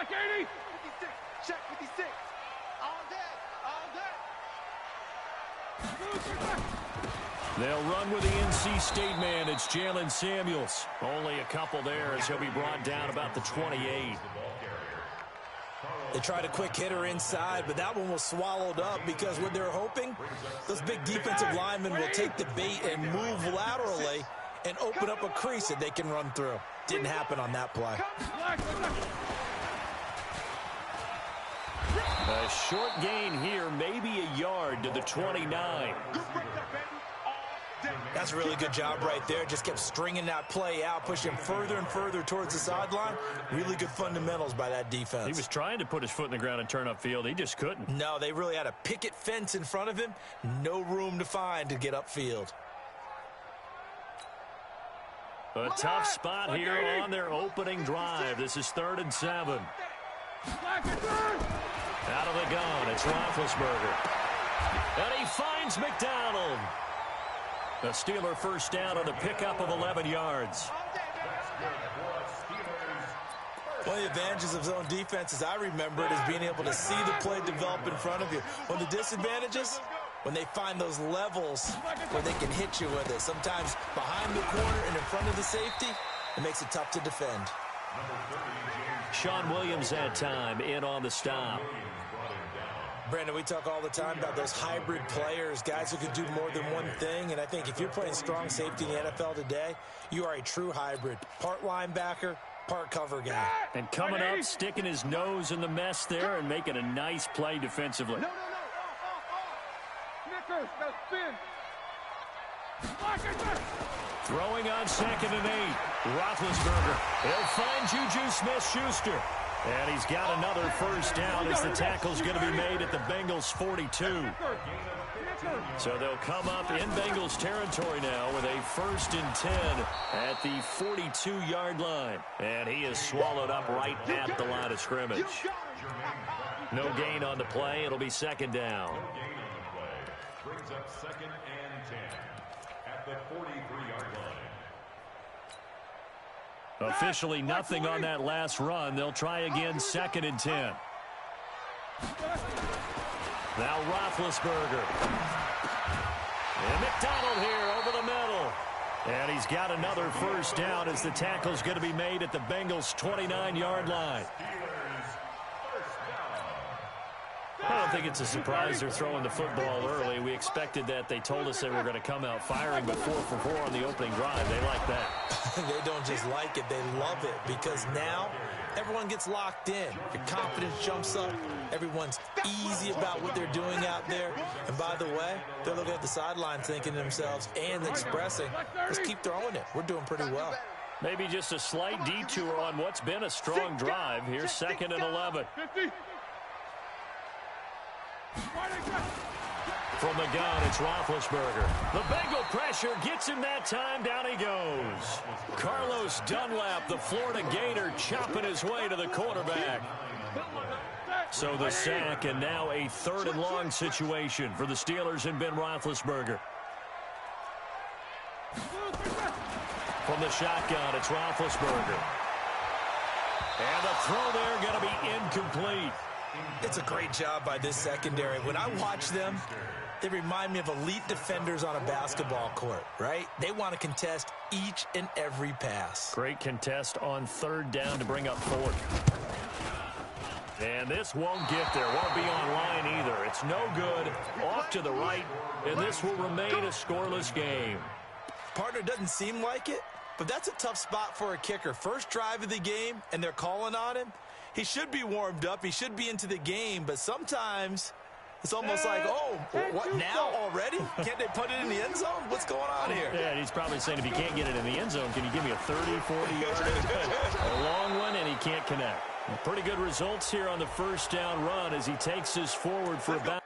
56. Check 56. All day. All day. They'll run with the NC State man. It's Jalen Samuels. Only a couple there as he'll be brought down about the 28. They tried a quick hitter inside, but that one was swallowed up because what they're hoping, those big defensive linemen will take the bait and move laterally and open up a crease that they can run through. Didn't happen on that play. A short gain here, maybe a yard to the 29. That's a really good job right there. Just kept stringing that play out, pushing further and further towards the sideline. Really good fundamentals by that defense. He was trying to put his foot in the ground and turn upfield. He just couldn't. No, they really had a picket fence in front of him. No room to find to get upfield. A tough spot here on their opening drive. This is 3rd and 7. Out of the gun, it's Roethlisberger. And he finds McDonald. The Steeler first down on the pickup of 11 yards. One of the advantages of zone defense, as I remember it, is being able to see the play develop in front of you. One of the disadvantages, when they find those levels where they can hit you with it. Sometimes behind the corner and in front of the safety, it makes it tough to defend. Sean Williams had time in on the stop. Brandon, we talk all the time about those hybrid players, guys who can do more than one thing. And I think if you're playing strong safety in the NFL today, you are a true hybrid. Part linebacker, part cover guy. And coming up, sticking his nose in the mess there and making a nice play defensively. Throwing on 2nd and 8. Roethlisberger. He'll find Juju Smith-Schuster. And he's got another first down as the tackle's going to be made at the Bengals 42. So they'll come up in Bengals territory now with a 1st and 10 at the 42-yard line. And he is swallowed up right at the line of scrimmage. No gain on the play. It'll be 2nd down. Brings up 2nd and 10 at the 43-yard line. Officially nothing on that last run. They'll try again 2nd and 10. Now Roethlisberger. And McDonald here over the middle. And he's got another first down as the tackle's going to be made at the Bengals 29-yard line. I don't think it's a surprise they're throwing the football early. We expected that. They told us they were going to come out firing, but 4 for 4 on the opening drive. They like that. They don't just like it, they love it, because now everyone gets locked in. Your confidence jumps up. Everyone's easy about what they're doing out there. And by the way, they're looking at the sideline thinking to themselves and expressing, let's keep throwing it. We're doing pretty well. Maybe just a slight detour on what's been a strong drive. Here's 2nd and 11. From the gun, it's Roethlisberger. The Bengal pressure gets him that time. Down he goes. Carlos Dunlap, the Florida Gator, chopping his way to the quarterback. So the sack, and now a 3rd and long situation for the Steelers and Ben Roethlisberger. From the shotgun, it's Roethlisberger. And the throw there going to be incomplete. It's a great job by this secondary. When I watch them, they remind me of elite defenders on a basketball court, right? They want to contest each and every pass. Great contest on 3rd down to bring up 4th. And this won't get there. Won't be on line either. It's no good. Off to the right, and this will remain a scoreless game. Partner, doesn't seem like it, but that's a tough spot for a kicker. First drive of the game, and they're calling on him. He should be warmed up. He should be into the game, but sometimes it's almost like, oh, what, now already? Can't they put it in the end zone? What's going on here? Yeah, he's probably saying, if he can't get it in the end zone, can you give me a 30, 40-yard? A long one, and he can't connect. Pretty good results here on the first down run as he takes this forward for about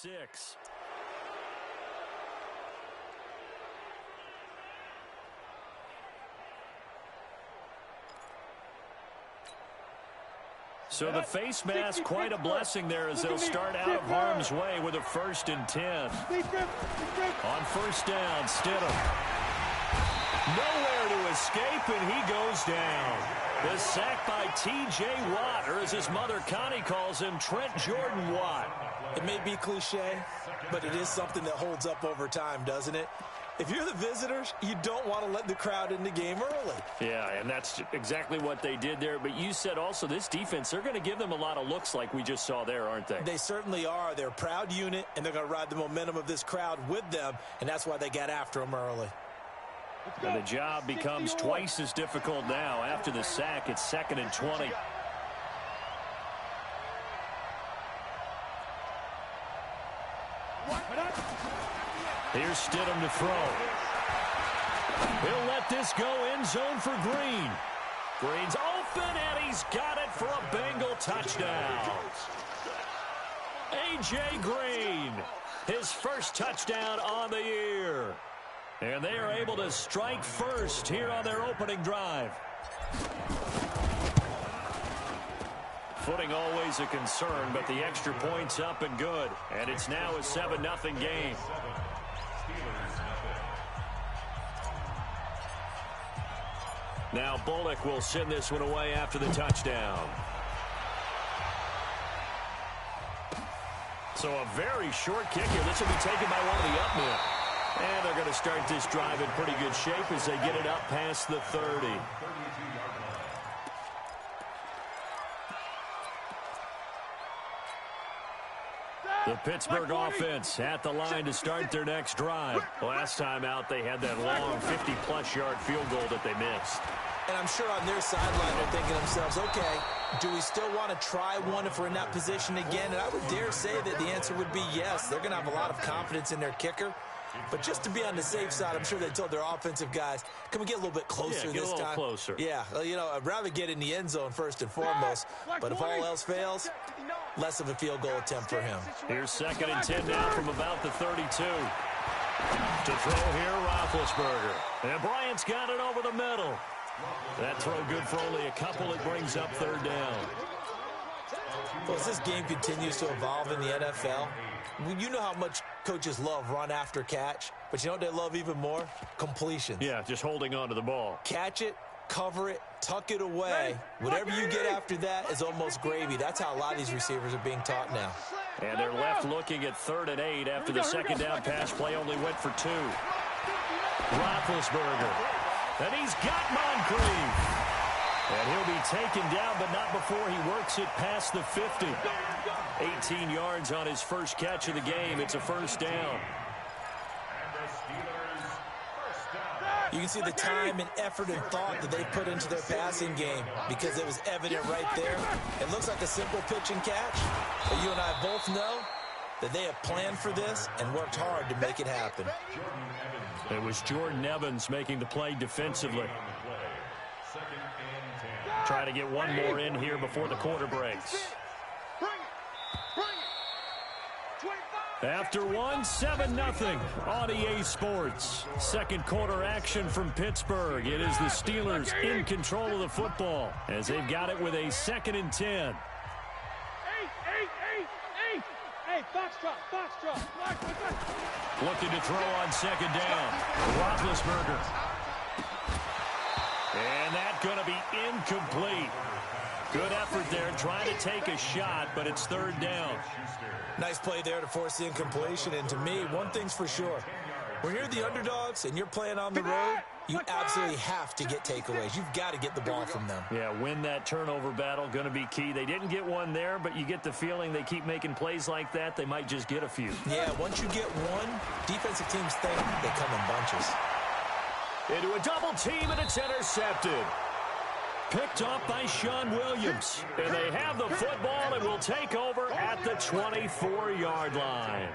6. So the face mask, quite a blessing there as they'll start out of harm's way with a 1st and 10. On first down, Stidham. Nowhere to escape, and he goes down. The sack by T.J. Watt, or as his mother Connie calls him, Trent Jordan Watt. It may be cliche, but it is something that holds up over time, doesn't it? If you're the visitors, you don't want to let the crowd in the game early. Yeah, and that's exactly what they did there. But you said also this defense, they're going to give them a lot of looks like we just saw there, aren't they? They certainly are. They're a proud unit, and they're going to ride the momentum of this crowd with them, and that's why they got after them early. And the job becomes twice as difficult now. After the sack, it's 2nd and 20. Here's Stidham to throw. He'll let this go end zone for Green. Green's open, and he's got it for a Bengal touchdown. A.J. Green, his first touchdown on the year. And they are able to strike first here on their opening drive. Footing always a concern, but the extra point's up and good. And it's now a 7-0 game. Now Bullock will send this one away after the touchdown. So a very short kick here. This will be taken by one of the up men. And they're going to start this drive in pretty good shape as they get it up past the 30. The Pittsburgh offense at the line to start their next drive. Last time out, they had that long 50-plus yard field goal that they missed. And I'm sure on their sideline they're thinking to themselves, okay, do we still want to try one if we're in that position again? And I would dare say that the answer would be yes. They're going to have a lot of confidence in their kicker. But just to be on the safe side, I'm sure they told their offensive guys, can we get a little bit closer this time? Get a little closer. Yeah, well, you know, I'd rather get in the end zone first and foremost. But if all else fails, less of a field goal attempt for him. Here's 2nd and 10 now from about the 32. To throw here, Roethlisberger. And Bryant's got it over the middle. That throw good for only a couple. It brings up 3rd down. Well, as this game continues to evolve in the NFL, you know how much coaches love run after catch, but you know what they love even more? Completions. Yeah, just holding on to the ball. Catch it, cover it, tuck it away. Whatever you get after that is almost gravy. That's how a lot of these receivers are being taught now. And they're left looking at 3rd and 8 after the 2nd down pass play only went for 2. Roethlisberger. And he's got Moncrief. And he'll be taken down, but not before he works it past the 50. 18 yards on his first catch of the game. It's a 1st down. You can see the time and effort and thought that they put into their passing game because it was evident right there. It looks like a simple pitch and catch, but you and I both know that they have planned for this and worked hard to make it happen. It was Jordan Evans making the play defensively. Try to get one more in here before the quarter breaks. After one, 7-0 on EA Sports. Second quarter action from Pittsburgh. It is the Steelers in control of the football as they've got it with a 2nd and 10. Looking to throw on 2nd down. Roethlisberger. And that's going to be incomplete. Good effort there trying to take a shot, but it's 3rd down. Nice play there to force the incompletion. And to me, one thing's for sure. When you're the underdogs and you're playing on the road, you absolutely have to get takeaways. You've got to get the ball from them. Yeah, win that turnover battle, going to be key. They didn't get one there, but you get the feeling they keep making plays like that, they might just get a few. Yeah, once you get one, defensive teams think they come in bunches. Into a double team, and it's intercepted. Picked off by Sean Williams. And they have the football and will take over at the 24-yard line.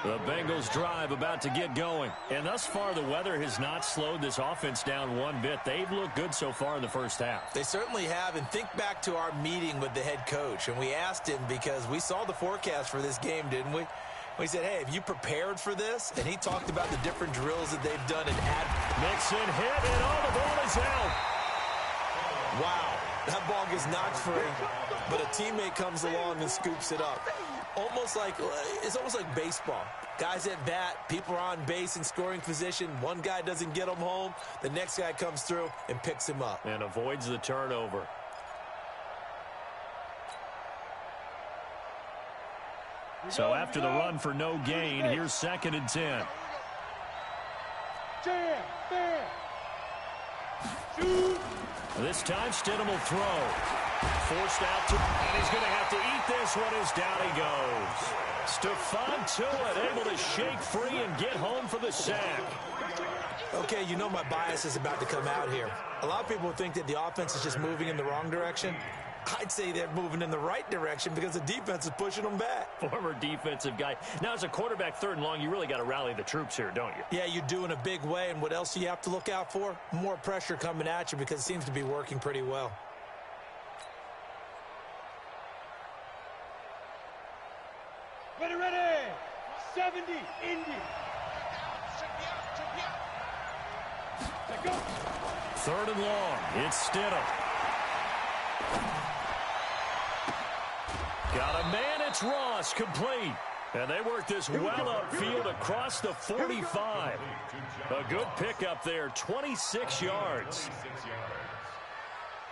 The Bengals drive about to get going. And thus far, the weather has not slowed this offense down one bit. They've looked good so far in the first half. They certainly have. And think back to our meeting with the head coach. And we asked him because we saw the forecast for this game, didn't we? We said, hey, have you prepared for this? And he talked about the different drills that they've done. And Mixon hit, and the ball is out. Wow, that ball gets knocked free, but a teammate comes along and scoops it up. It's almost like baseball. Guys at bat, people are on base in scoring position. One guy doesn't get him home. The next guy comes through and picks him up. And avoids the turnover. So after the run for no gain, here's 2nd and 10. This time, Stidham will throw. Forced out and he's going to have to eat this one as down he goes. Stephon Tuitt able to shake free and get home for the sack. Okay, you know my bias is about to come out here. A lot of people think that the offense is just moving in the wrong direction. I'd say they're moving in the right direction because the defense is pushing them back. Former defensive guy. Now, as a quarterback 3rd and long, you really got to rally the troops here, don't you? Yeah, you do in a big way. And what else do you have to look out for? More pressure coming at you because it seems to be working pretty well. Ready. 70, Indy. Go. 3rd and long. It's Stidham. Got a man. It's Ross. Complete. And they work this well upfield across the 45. A good pickup there. 26 yards.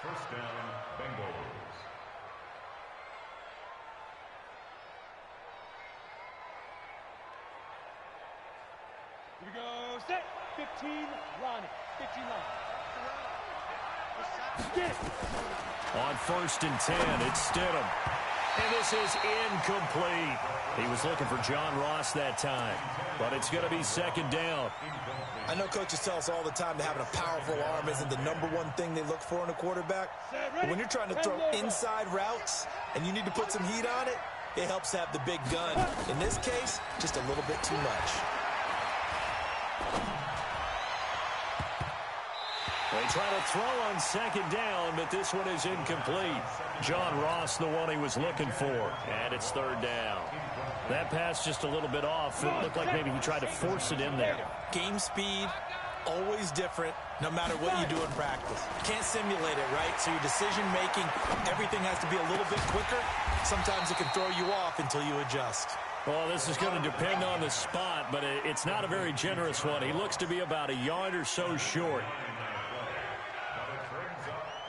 First down, Bengals. Here we go. Set. 15, Ronnie. 15 line. Get it. On 1st and 10, it's Stidham. And this is incomplete. He was looking for John Ross that time. But it's going to be 2nd down. I know coaches tell us all the time that having a powerful arm isn't the #1 thing they look for in a quarterback. But when you're trying to throw inside routes and you need to put some heat on it, it helps to have the big gun. In this case, just a little bit too much. They try to throw on 2nd down, but this one is incomplete. John Ross, the one he was looking for. And it's 3rd down. That pass just a little bit off. It looked like maybe he tried to force it in there. Game speed, always different, no matter what you do in practice. You can't simulate it, right? So your decision-making, everything has to be a little bit quicker. Sometimes it can throw you off until you adjust. Well, this is going to depend on the spot, but it's not a very generous one. He looks to be about a yard or so short.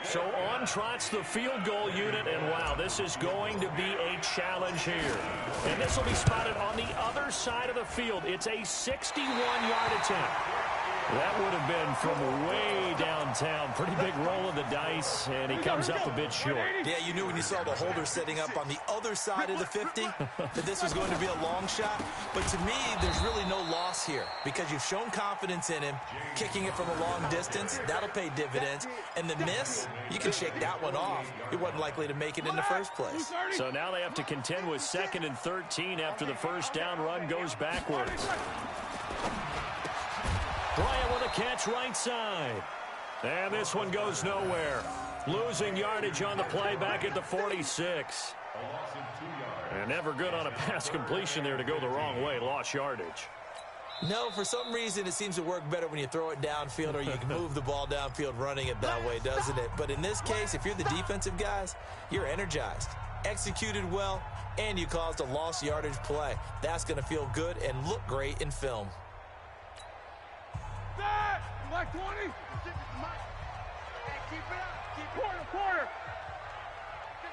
So on trots the field goal unit, and wow, this is going to be a challenge here. And this will be spotted on the other side of the field. It's a 61-yard attempt. That would have been from way downtown. Pretty big roll of the dice, and he comes up a bit short. Yeah, you knew when you saw the holder setting up on the other side of the 50 that this was going to be a long shot. But to me, there's really no loss here because you've shown confidence in him. Kicking it from a long distance, that'll pay dividends. And the miss, you can shake that one off. He wasn't likely to make it in the first place. So now they have to contend with 2nd and 13 after the first down run goes backwards. Bryant with a catch right side. And this one goes nowhere. Losing yardage on the play back at the 46. And never good on a pass completion there to go the wrong way. Lost yardage. No, for some reason it seems to work better when you throw it downfield or you can move the ball downfield running it that way, doesn't it? But in this case, if you're the defensive guys, you're energized, executed well, and you caused a lost yardage play. That's going to feel good and look great in film. Mike 20. Keep it up. Keep quarter.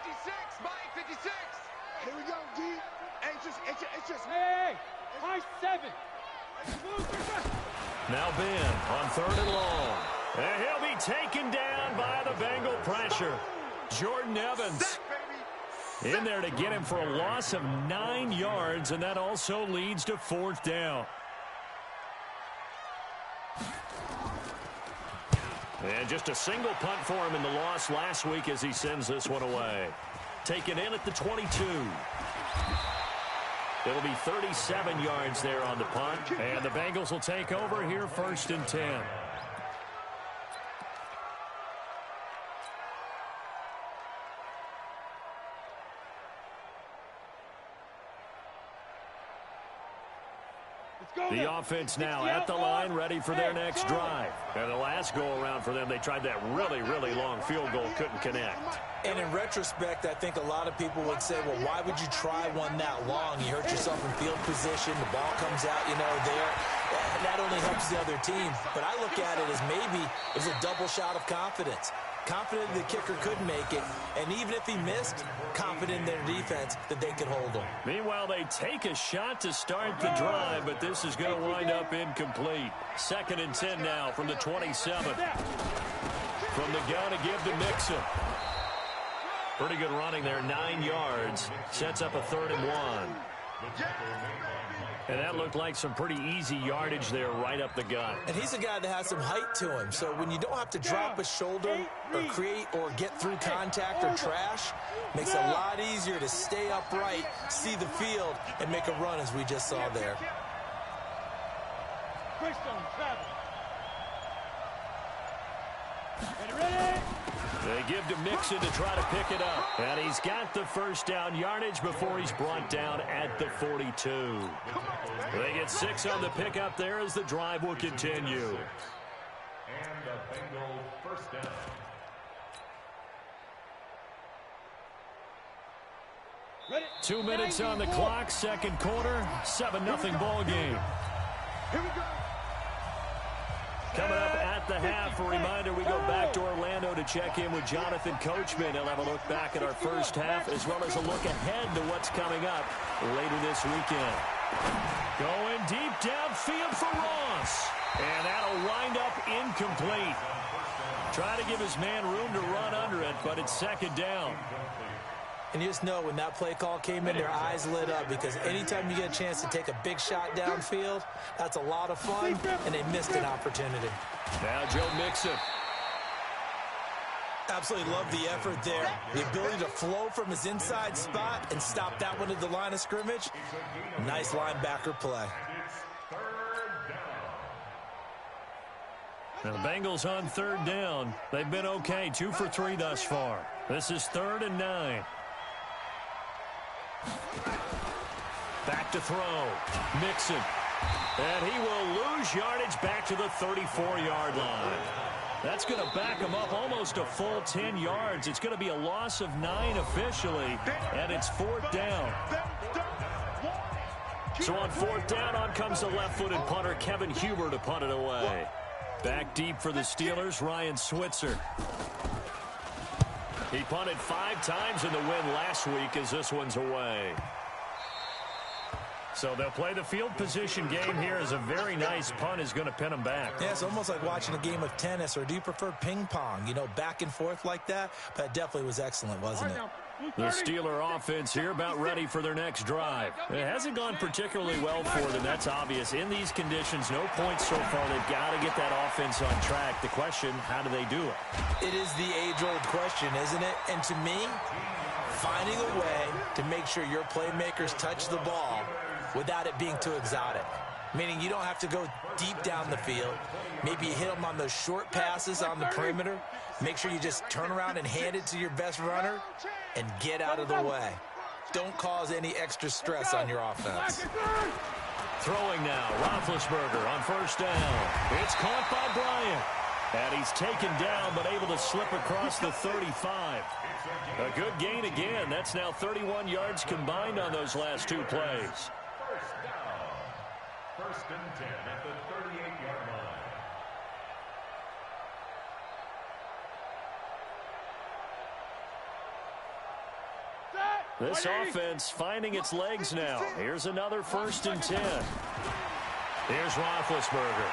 56, Mike, 56. Here we go, D. It's just. Hey, high 7. Now Ben on 3rd and long. And he'll be taken down by the Bengal pressure. Jordan Evans in there to get him for a loss of 9 yards, and that also leads to 4th down. And just a single punt for him in the loss last week as he sends this one away. Taken in at the 22. It'll be 37 yards there on the punt. And the Bengals will take over here 1st and 10. The offense now at the line, ready for their next drive. And the last go-around for them, they tried that really, really long field goal, couldn't connect. And in retrospect, I think a lot of people would say, well, why would you try one that long? You hurt yourself in field position. The ball comes out, there. That only helps the other team. But I look at it as maybe it was a double shot of confidence. Confident the kicker could make it, and even if he missed, confident in their defense that they could hold him. Meanwhile, they take a shot to start the drive, but this is going to wind up incomplete. 2nd and 10 now from the 27. From the gun to give to Mixon. Pretty good running there, 9 yards. Sets up a 3rd and 1. And that looked like some pretty easy yardage there right up the gut. And he's a guy that has some height to him. So when you don't have to drop a shoulder or create or get through contact or trash, makes it a lot easier to stay upright, see the field, and make a run as we just saw there. They give to Mixon to try to pick it up. And he's got the 1st down yardage before he's brought down at the 42. They get 6 on the pickup there as the drive will continue. And the Bengals 1st down. Ready? 2 minutes on the clock, 2nd quarter, 7-0 ball game. Here we go. Coming up at the half, a reminder, we go back to Orlando to check in with Jonathan Coachman. He'll have a look back at our 1st half as well as a look ahead to what's coming up later this weekend. Going deep downfield for Ross. And that'll wind up incomplete. Try to give his man room to run under it, but it's 2nd down. And you just know when that play call came in, their eyes lit up because anytime you get a chance to take a big shot downfield, that's a lot of fun, and they missed an opportunity. Now Joe Mixon. Absolutely love the effort there. The ability to flow from his inside spot and stop that one at the line of scrimmage. Nice linebacker play. Now the Bengals on 3rd down. They've been okay, 2 for 3 thus far. This is 3rd and 9. Back to throw. Mixon. And he will lose yardage back to the 34-yard line. That's going to back him up almost a full 10 yards. It's going to be a loss of 9 officially, and it's 4th down. So on 4th down, on comes the left-footed punter, Kevin Huber, to punt it away. Back deep for the Steelers, Ryan Switzer. He punted 5 times in the win last week as this one's away. So they'll play the field position game here as a very nice punt is going to pin them back. Yeah, it's almost like watching a game of tennis, or do you prefer ping pong? Back and forth like that? But it definitely was excellent, wasn't it? The Steeler offense here about ready for their next drive. It hasn't gone particularly well for them. That's obvious. In these conditions, no points so far. They've got to get that offense on track. The question, how do they do it? It is the age-old question, isn't it? And to me, finding a way to make sure your playmakers touch the ball without it being too exotic. Meaning you don't have to go deep down the field. Maybe you hit them on those short passes on the perimeter. Make sure you just turn around and hand it to your best runner and get out of the way. Don't cause any extra stress on your offense. Throwing now, Roethlisberger on 1st down. It's caught by Bryant. And he's taken down but able to slip across the 35. A good gain again. That's now 31 yards combined on those last 2 plays. 1st and 10 at the 38-yard line. This offense finding its legs now. Here's another 1st and 10. Here's Roethlisberger.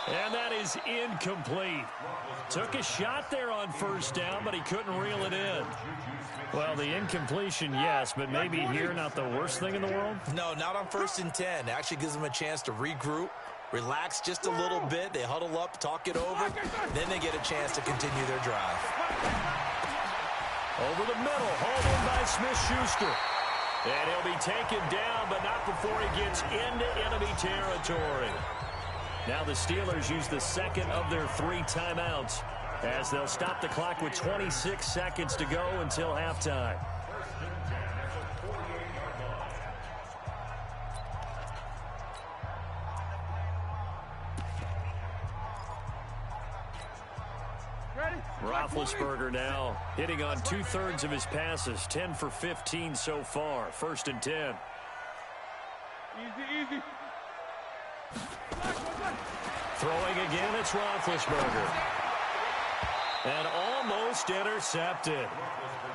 And that is incomplete. Took a shot there on 1st down, but he couldn't reel it in. Well, the incompletion, yes, but maybe here not the worst thing in the world? No, not on 1st and 10. It actually gives them a chance to regroup, relax just a little bit. They huddle up, talk it over. Then they get a chance to continue their drive. Over the middle, hauled in by Smith-Schuster. And he'll be taken down, but not before he gets into enemy territory. Now the Steelers use the second of their 3 timeouts as they'll stop the clock with 26 seconds to go until halftime. Roethlisberger now hitting on 2/3 of his passes, 10 for 15 so far. 1st and 10. Easy. Throwing again, it's Roethlisberger. And almost intercepted.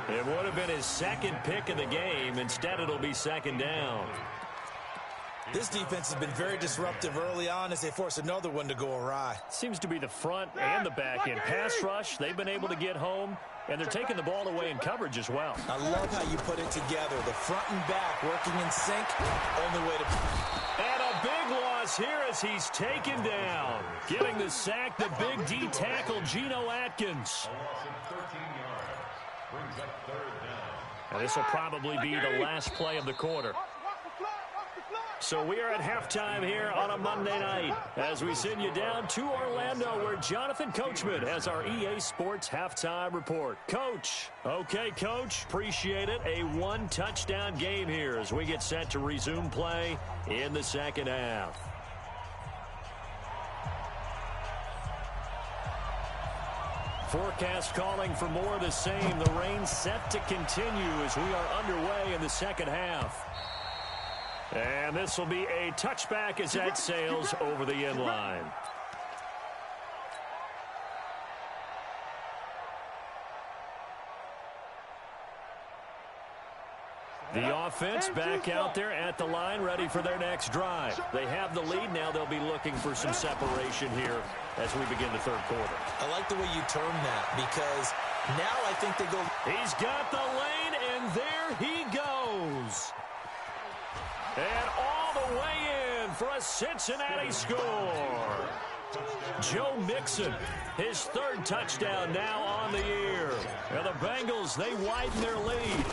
It would have been his 2nd pick of the game. Instead, it'll be 2nd down. This defense has been very disruptive early on as they force another one to go awry. Seems to be the front and the back end. Pass rush, they've been able to get home, and they're taking the ball away in coverage as well. I love how you put it together. The front and back working in sync. Only way to... And a big loss here as he's taken down. Getting the sack, the big D tackle, Geno Atkins. And this will probably be the last play of the quarter. So we are at halftime here on a Monday night as we send you down to Orlando where Jonathan Coachman has our EA Sports halftime report. Coach. Okay, Coach. Appreciate it. A 1-touchdown game here as we get set to resume play in the second half. Forecast calling for more of the same. The rain set to continue as we are underway in the second half. And this will be a touchback as that sails over the end line. The offense back out there at the line, ready for their next drive. They have the lead. Now they'll be looking for some separation here as we begin the 3rd quarter. I like the way you term that because now I think they go... He's got the lane, and there he goes. And all the way in for a Cincinnati score. Joe Mixon, his 3rd touchdown now on the year. And the Bengals, they widen their lead.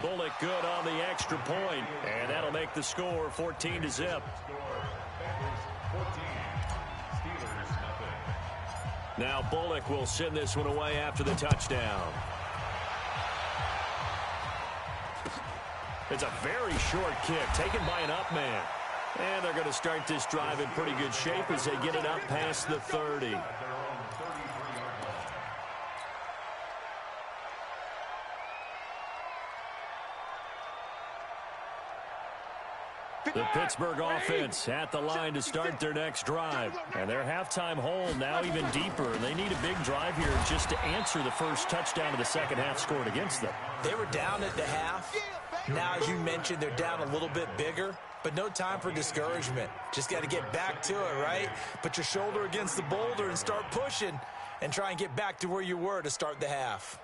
Bullock good on the extra point, and that'll make the score 14-0. Now Bullock will send this one away after the touchdown. It's a very short kick taken by an up man. And they're going to start this drive in pretty good shape as they get it up past the 30. The Pittsburgh offense at the line to start their next drive. And their halftime hole now even deeper. They need a big drive here just to answer the first touchdown of the second half scored against them. They were down at the half. Now, as you mentioned, they're down a little bit bigger, but no time for discouragement. Just got to get back to it, right? Put your shoulder against the boulder and start pushing and try and get back to where you were to start the half.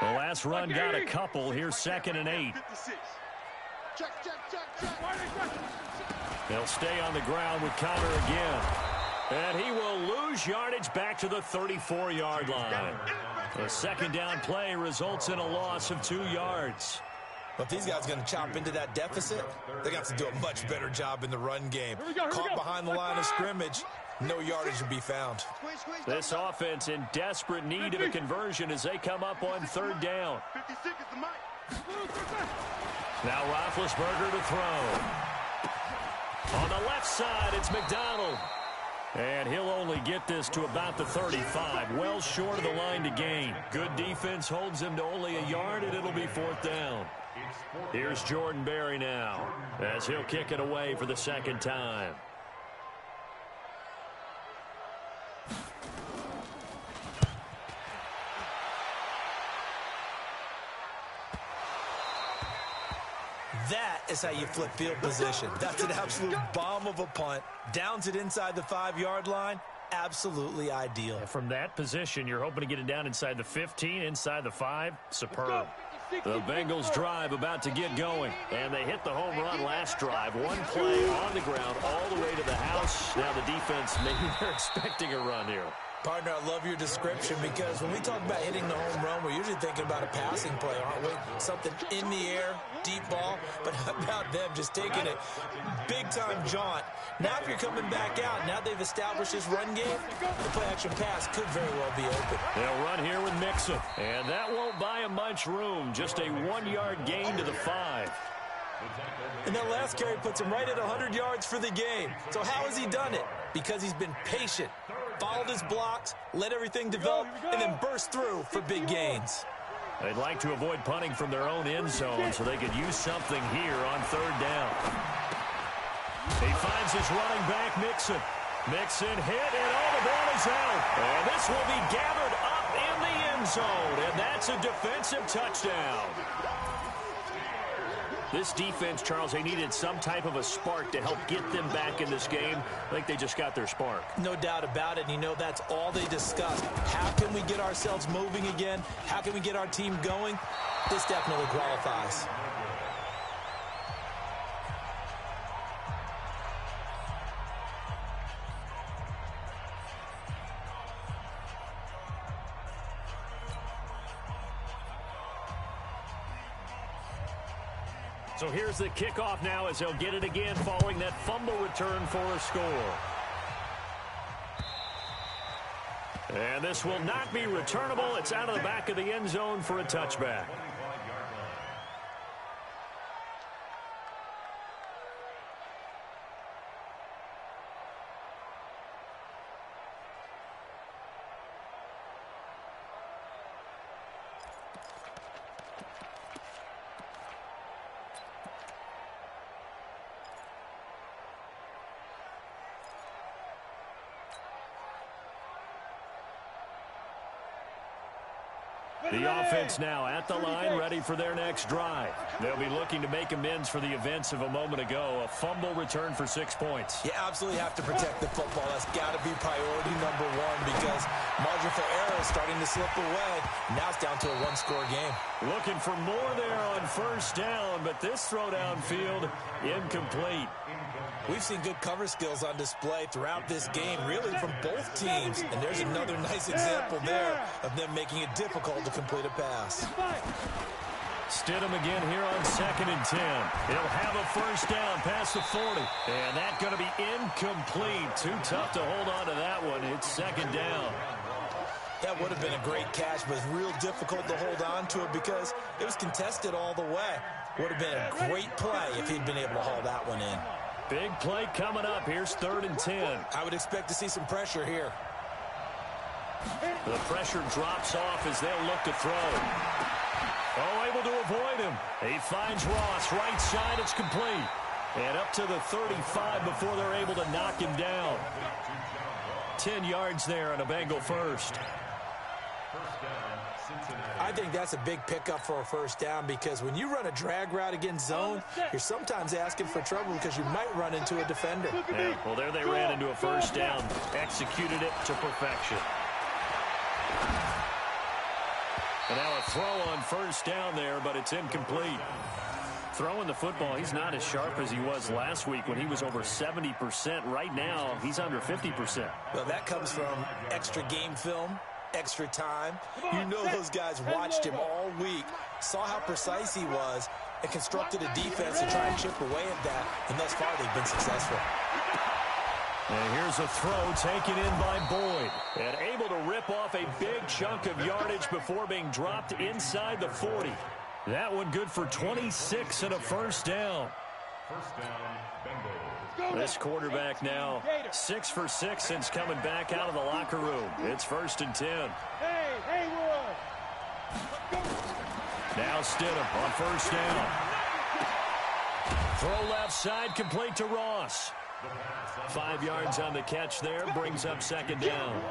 The last run got a couple. Here's 2nd and 8. They'll stay on the ground with Connor again. And he will lose yardage back to the 34-yard line. A 2nd down play results in a loss of 2 yards. But if these guys are going to chop into that deficit, they got to do a much better job in the run game. Caught behind the line of scrimmage, no yardage to be found. This offense in desperate need of a conversion as they come up on 3rd down. Now Roethlisberger to throw. On the left side, it's McDonald. And he'll only get this to about the 35, well short of the line to gain. Good defense holds him to only a yard, and it'll be 4th down. Here's Jordan Berry now as he'll kick it away for the 2nd time. That is how you flip field position. That's an absolute bomb of a punt. Downs it inside the 5-yard line. Absolutely ideal. From that position, you're hoping to get it down inside the 15, inside the 5. Superb. The Bengals drive about to get going. And they hit the home run last drive. One play on the ground all the way to the house. Now the defense, maybe they're expecting a run here. Partner, I love your description because when we talk about hitting the home run, we're usually thinking about a passing play, aren't we? Something in the air, deep ball, but how about them just taking a big-time jaunt? Now if you're coming back out, now they've established this run game, the play-action pass could very well be open. They'll run here with Mixon, and that won't buy him much room. Just a 1-yard gain to the 5. And that last carry puts him right at 100 yards for the game. So how has he done it? Because he's been patient, followed his blocks, let everything develop, and then burst through for big gains. They'd like to avoid punting from their own end zone so they could use something here on 3rd down. He finds his running back, Mixon. Mixon hit, and all the ball is out. And this will be gathered up in the end zone, and that's a defensive touchdown. This defense, Charles, they needed some type of a spark to help get them back in this game. I think they just got their spark. No doubt about it. And you know, that's all they discussed. How can we get ourselves moving again? How can we get our team going? This definitely qualifies. So here's the kickoff now as they'll get it again following that fumble return for a score. And this will not be returnable. It's out of the back of the end zone for a touchback. The offense now at the line, ready for their next drive. They'll be looking to make amends for the events of a moment ago. A fumble return for 6 points. You absolutely have to protect the football. That's got to be priority number one because margin for error is starting to slip away. Now it's down to a 1-score game. Looking for more there on 1st down, but this throw downfield incomplete. We've seen good cover skills on display throughout this game, really from both teams. And there's another nice example there of them making it difficult to complete a pass. Stidham again here on 2nd and 10. He'll have a 1st down past the 40. And that's going to be incomplete. Too tough to hold on to that one. It's 2nd down. That would have been a great catch, but it's real difficult to hold on to it because it was contested all the way. Would have been a great play if he'd been able to haul that one in. Big play coming up. Here's 3rd and 10. I would expect to see some pressure here. The pressure drops off as they'll look to throw. Oh, able to avoid him. He finds Ross. Right side, it's complete. And up to the 35 before they're able to knock him down. 10 yards there on a Bengal first. I think that's a big pickup for a 1st down because when you run a drag route against zone, you're sometimes asking for trouble because you might run into a defender. Yeah, well, there they ran into a 1st down. Executed it to perfection. And now a throw on 1st down there, but it's incomplete. Throwing the football, he's not as sharp as he was last week when he was over 70%. Right now, he's under 50%. Well, that comes from extra game film, extra time. You know those guys watched him all week, saw how precise he was, and constructed a defense to try and chip away at that. And thus far, they've been successful. And here's a throw taken in by Boyd. And able to rip off a big chunk of yardage before being dropped inside the 40. That one good for 26 and a 1st down. 1st down, Bengals. This quarterback now 6 for 6 since coming back out of the locker room. It's 1st and 10. Now Stidham on 1st down. Throw left side, complete to Ross. 5 yards on the catch there, brings up 2nd down.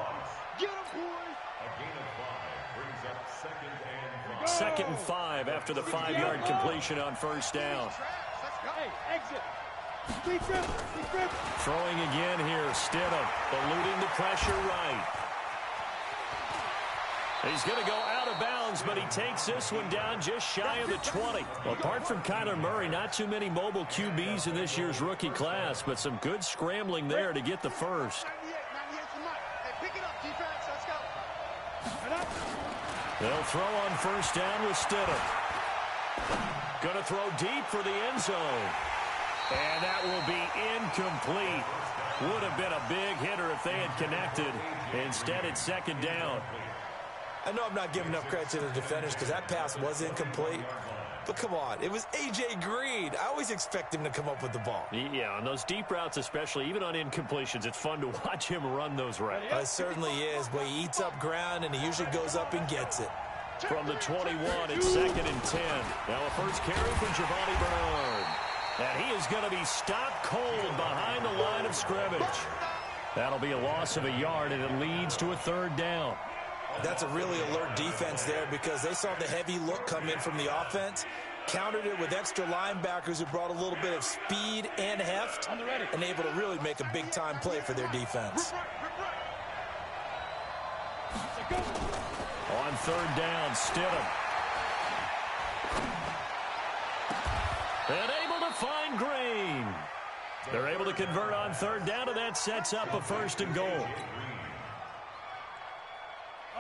Get him, boys! A gain of 5 brings up 2nd and 5. 2nd and 5 after the 5-yard completion on 1st down. Hey, exit! Throwing again here, Stidham, eluding the pressure right. He's going to go out of bounds, but he takes this one down just shy of the 20. Apart from Kyler Murray, not too many mobile QBs in this year's rookie class, but some good scrambling there to get the first. 98's the mark. Hey, pick it up, defense. They'll throw on first down with Stidham. Going to throw deep for the end zone. And that will be incomplete. Would have been a big hitter if they had connected. Instead, it's second down. I know I'm not giving enough credit to the defenders because that pass was incomplete. But come on, it was A.J. Green. I always expect him to come up with the ball. Yeah, on those deep routes especially, even on incompletions, it's fun to watch him run those routes. It certainly is, but he eats up ground and he usually goes up and gets it. From the 21, it's second and 10. Now a first carry from Giovanni Bernard. And he is going to be stopped cold behind the line of scrimmage. That'll be a loss of a yard, and it leads to a third down. That's a really alert defense there because they saw the heavy look come in from the offense, countered it with extra linebackers who brought a little bit of speed and heft, and able to really make a big-time play for their defense. On third down, Stidham. And able to find Green. They're able to convert on third down, and that sets up a first and goal.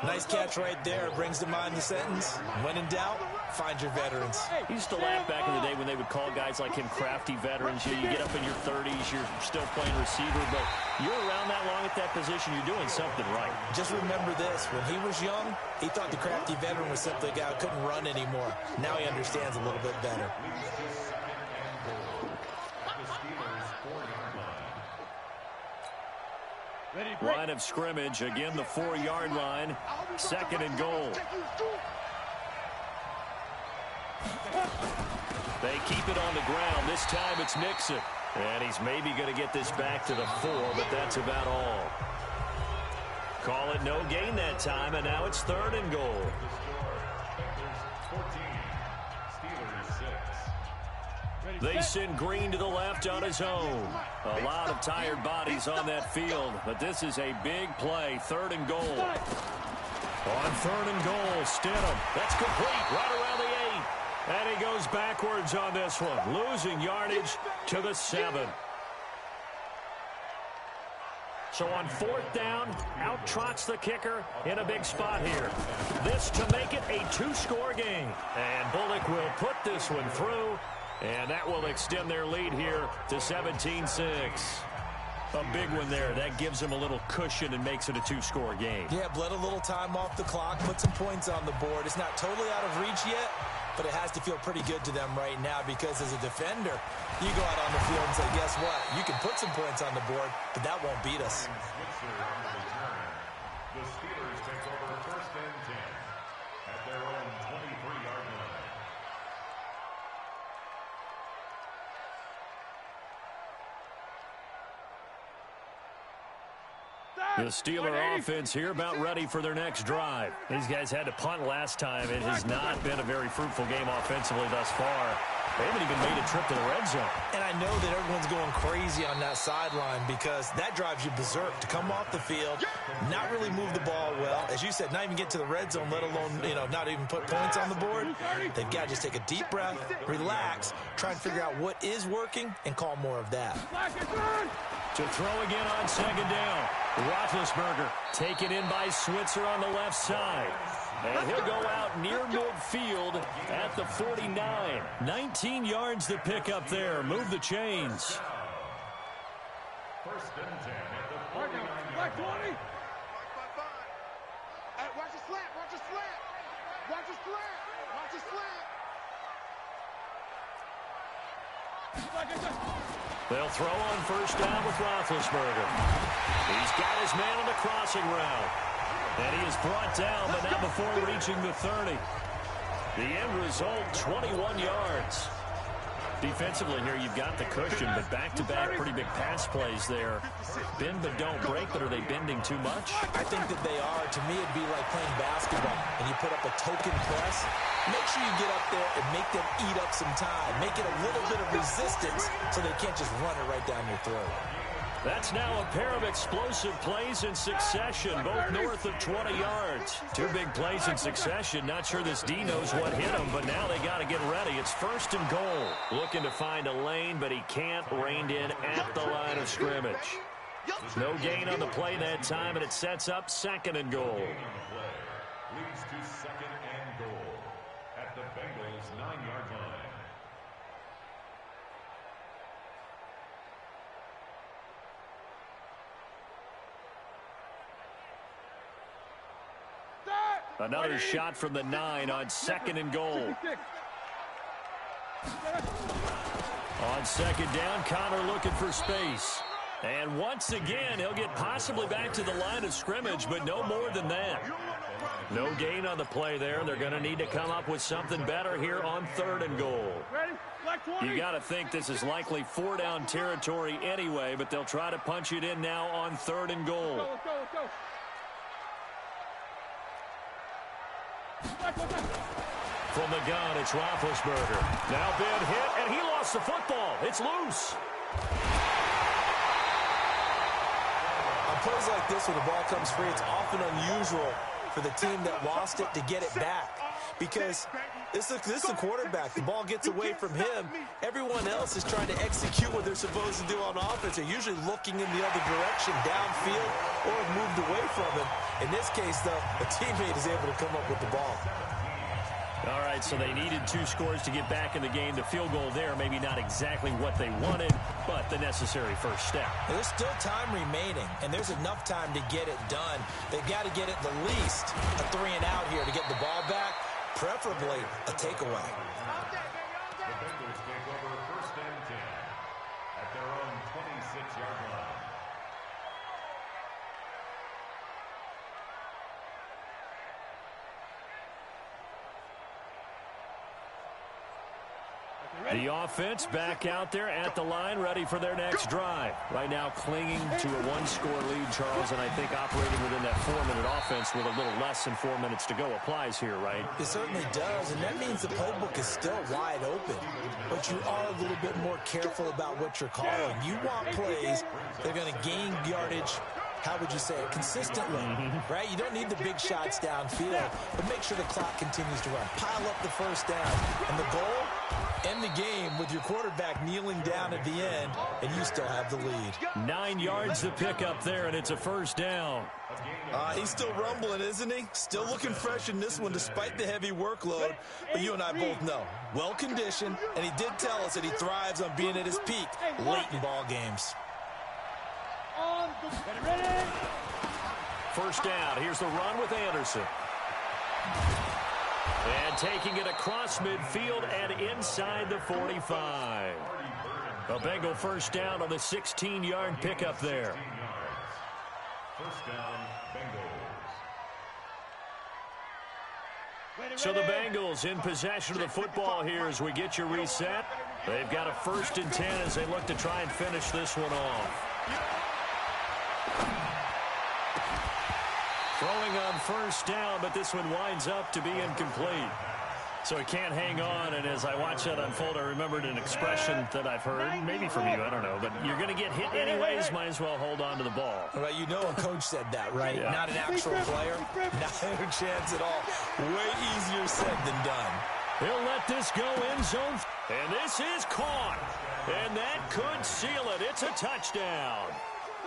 Nice catch right there. Brings to mind the sentence, when in doubt, find your veterans. He used to laugh back in the day when they would call guys like him crafty veterans. You get up in your 30s, you're still playing receiver, but you're around that long at that position, you're doing something right. Just remember this. When he was young, he thought the crafty veteran was simply a guy who couldn't run anymore. Now he understands a little bit better. Line of scrimmage, again the 4-yard line, second and goal. They keep it on the ground. This time it's Nixon. And he's maybe going to get this back to the 4, but that's about all. Call it no gain that time, and now it's third and goal. They send Green to the left on his own. A lot of tired bodies on that field, but this is a big play, third and goal. On third and goal, Stidham. That's complete, right around the 8. And he goes backwards on this one, losing yardage to the 7. So on fourth down, out trots the kicker in a big spot here. This to make it a 2-score game. And Bullock will put this one through. And that will extend their lead here to 17-6. A big one there. That gives them a little cushion and makes it a 2-score game. Yeah, bled a little time off the clock, put some points on the board. It's not totally out of reach yet, but it has to feel pretty good to them right now because as a defender, you go out on the field and say, guess what? You can put some points on the board, but that won't beat us. The Steelers take over first and 10 at their own 23-yard line. The Steeler offense here about ready for their next drive. These guys had to punt last time. It has not been a very fruitful game offensively thus far. They haven't even made a trip to the red zone. And I know that everyone's going crazy on that sideline because that drives you berserk to come off the field, not really move the ball well. As you said, not even get to the red zone, let alone, not even put points on the board. They've got to just take a deep breath, relax, try and figure out what is working, and call more of that. To throw again on second down. Roethlisberger taken in by Switzer on the left side. And he'll go out near midfield at the 49. 19 yards to pick up there. Move the chains. First and 10 at the 49-yard line. Watch the slant, watch the slant. Watch the slant, watch the slant. They'll throw on first down with Roethlisberger. He's got his man on the crossing route. And he is brought down, but not before reaching the 30. The end result, 21 yards. Defensively here, you've got the cushion, but back-to-back pretty big pass plays there. Bend but don't break, but are they bending too much? I think that they are. To me, it'd be like playing basketball, and you put up a token press. Make sure you get up there and make them eat up some time. Make it a little bit of resistance so they can't just run it right down your throat. That's now a pair of explosive plays in succession, both north of 20 yards. Two big plays in succession. Not sure this D knows what hit him, but now they got to get ready. It's first and goal. Looking to find a lane, but he can't. Reined in at the line of scrimmage. No gain on the play that time, and it sets up second and goal. leads to second and goal at the Bengals' 9-yard line. Another shot from the 9 on second and goal. On second down, Connor looking for space. And once again, he'll get possibly back to the line of scrimmage, but no more than that. No gain on the play there. They're going to need to come up with something better here on third and goal. You got to think this is likely 4-down territory anyway, but they'll try to punch it in now on third and goal. Let's go. From the gun, it's Roethlisberger. Now bad hit, and he lost the football. It's loose. On plays like this, when the ball comes free, it's often unusual for the team that lost it to get it back. Because this is the quarterback. The ball gets away from him. Everyone else is trying to execute what they're supposed to do on offense. They're usually looking in the other direction, downfield, or have moved away from him. In this case, though, a teammate is able to come up with the ball. All right, so they needed 2 scores to get back in the game. The field goal there, maybe not exactly what they wanted, but the necessary first step. There's still time remaining, and there's enough time to get it done. They've got to get at the least a 3-and-out here to get the ball back, preferably a takeaway. The Bengals take over first and 10 at their own 26-yard line. The offense back out there at the line, ready for their next drive. Right now clinging to a 1-score lead, Charles, and I think operating within that 4-minute offense with a little less than 4 minutes to go applies here, right? It certainly does, and that means the playbook is still wide open. But you are a little bit more careful about what you're calling. You want plays that are going to gain yardage, how would you say it, consistently, right? You don't need the big shots downfield, but make sure the clock continues to run. Pile up the first down. And the goal, end the game with your quarterback kneeling down at the end, and you still have the lead. 9 yards to pick up there, and it's a first down. He's still rumbling, isn't he? Still looking fresh in this one despite the heavy workload. But you and I both know, well-conditioned, and he did tell us that he thrives on being at his peak late in ball games. First down. Here's the run with Anderson. And taking it across midfield and inside the 45. A Bengal first down on the 16-yard pickup there. First down, Bengals. So the Bengals in possession of the football here as we get your reset. They've got a 1st and 10 as they look to try and finish this one off. Throwing on first down, but this one winds up to be incomplete. So he can't hang on, and as I watch that unfold, I remembered an expression that I've heard, maybe from you, I don't know, but you're going to get hit anyways, might as well hold on to the ball. Right, you know a coach said that, right? Yeah. Not an actual player, not a chance at all. Way easier said than done. He'll let this go in zone, and this is caught, and that could seal it. It's a touchdown.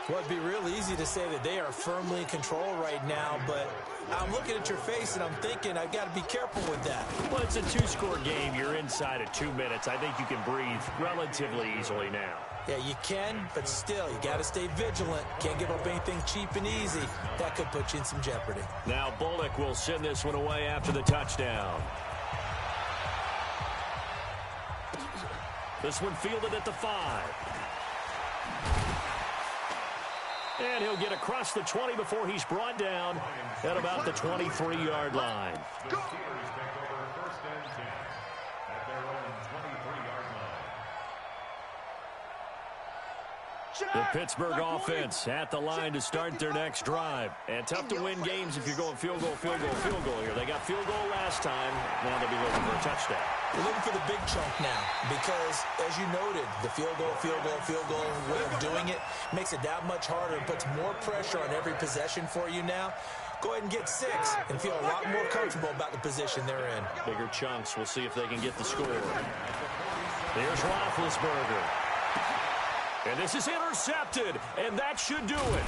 Well, it'd be real easy to say that they are firmly in control right now, but I'm looking at your face and I'm thinking I've got to be careful with that. Well, it's a 2-score game. You're inside of 2 minutes. I think you can breathe relatively easily now. Yeah, you can, but still, you got to stay vigilant. Can't give up anything cheap and easy. That could put you in some jeopardy. Now Bullock will send this one away after the touchdown. This one fielded at the 5. And he'll get across the 20 before he's brought down at about the 23-yard line. The Steelers take over first and 10 at their own 23-yard line. The Pittsburgh offense at the line to start their next drive. And tough to win games if you're going field goal here. They got field goal last time. Now they'll be looking for a touchdown. We're looking for the big chunk now because, as you noted, the field goal way of doing it makes it that much harder and puts more pressure on every possession for you now. Go ahead and get 6 and feel a lot more comfortable about the position they're in. Bigger chunks. We'll see if they can get the score. There's Roethlisberger. And this is intercepted, and that should do it.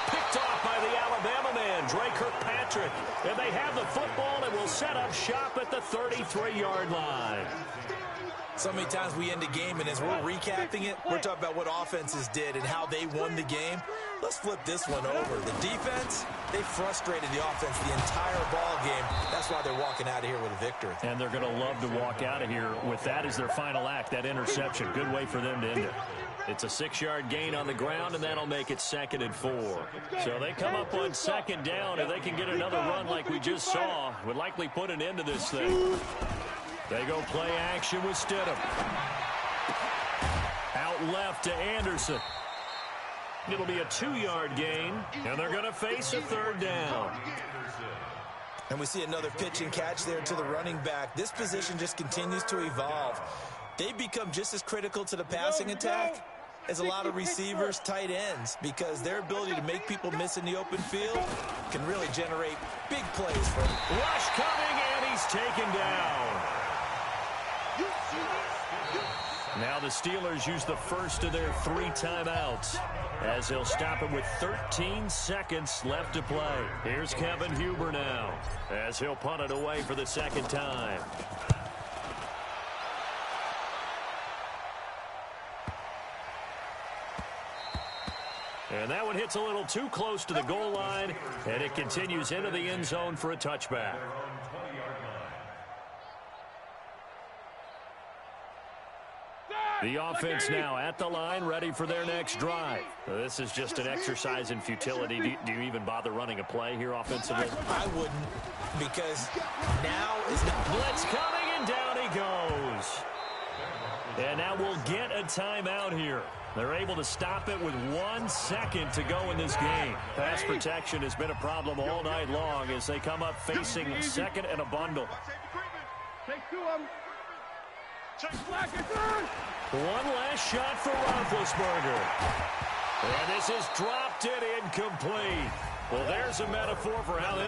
Picked off by the Alabama man, Dre Kirkpatrick. And they have the football and will set up shop at the 33-yard line. So many times we end a game, and as we're recapping it, we're talking about what offenses did and how they won the game. Let's flip this one over. The defense, they frustrated the offense the entire ball game. That's why they're walking out of here with a victory. And they're going to love to walk out of here with that as their final act, that interception. Good way for them to end it. It's a 6-yard gain on the ground, and that'll make it 2nd and 4. So they come up on 2nd down, and they can get another run like we just saw. Would likely put an end to this thing. They go play action with Stidham. Out left to Anderson. It'll be a 2-yard gain, and they're going to face a 3rd down. And we see another pitch and catch there to the running back. This position just continues to evolve. They become just as critical to the passing attack as a lot of receivers, tight ends, because their ability to make people miss in the open field can really generate big plays for them. Rush coming, and he's taken down. Now the Steelers use the first of their 3 timeouts as they'll stop it with 13 seconds left to play. Here's Kevin Huber now as he'll punt it away for the 2nd time. And that one hits a little too close to the goal line, and it continues into the end zone for a touchback. The offense now at the line, ready for their next drive. This is just an exercise in futility. Do you even bother running a play here offensively? I wouldn't, because now is not. Blitz coming, and down he goes. And now we'll get a timeout here. They're able to stop it with 1 second to go in this game. Pass protection has been a problem all night long as they come up facing 2nd and a bundle. Take 2 of them. One last shot for Roethlisberger. And this is dropped it incomplete. Well, there's a metaphor for how